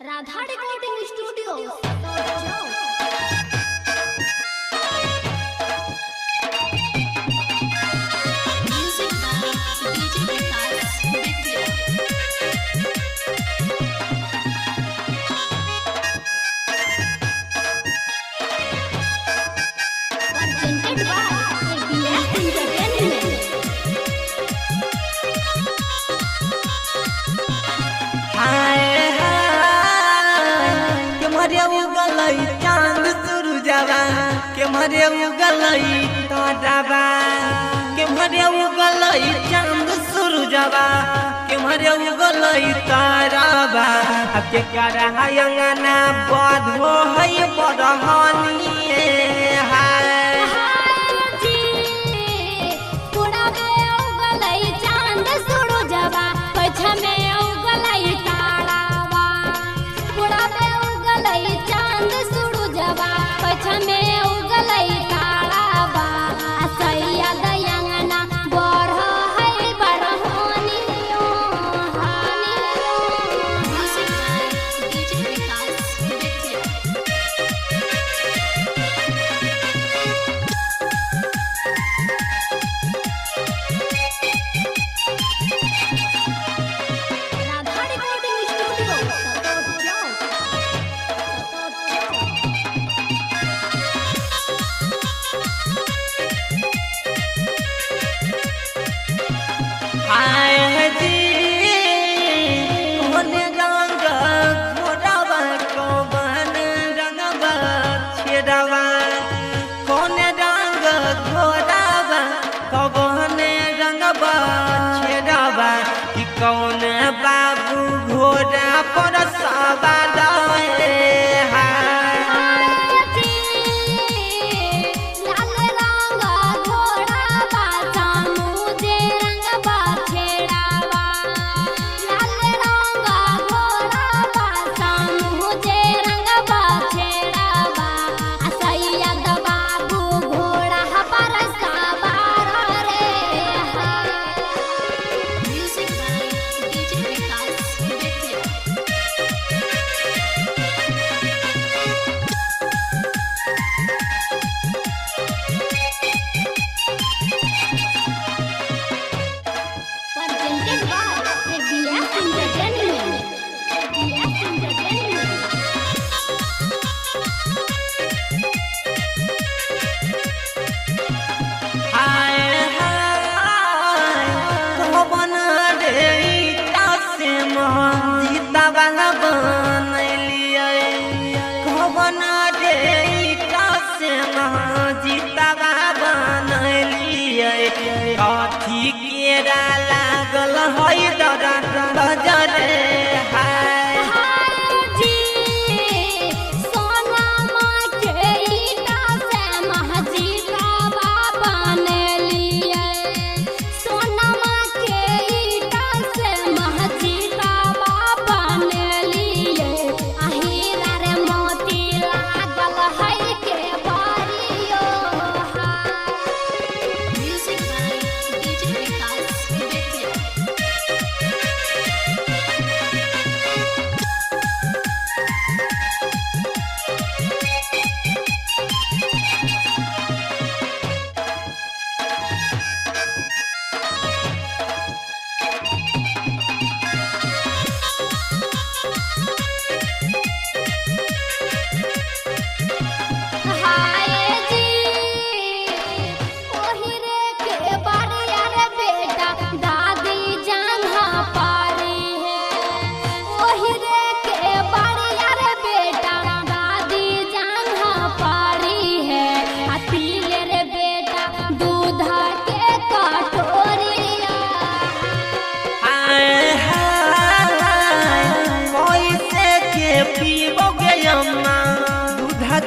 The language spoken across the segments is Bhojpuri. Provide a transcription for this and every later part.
राधा रिकॉर्डिंग स्टूडियो चांद सूरजवा के मरे उगलई तारावा के मरे उगलई चांद सूरजवा के मरे उगलई तारावा के करा अंगना बधो है बड़हनिए हाय पूरा में उगलई चांद सूरजवा पछमे उगलई तारावा पूरा में उगलई चांद सूरजवा पछमे उगलई तारावा सैया दयंगना बढ़ है बड़हनियो हानियो म्यूजिक डीजे विकास देखिए राधा रिकॉर्डिंग स्टूडियो हाय जी कौन रंग घोड़ावा कौन रंगवा छेड़ावा कौन रंग घोड़ावा कौन रंगवा छेड़ावा कि कौन बाबू घोड़ा पर सवार अथी केरा लागल है डरे हाय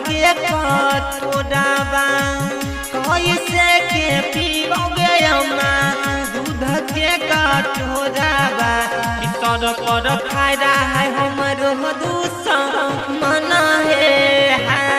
के कटोरावा कैसे के पीबोगे अम्मा दूध के कटोरावा कितर पर फायदा है हमरो दूसर मन है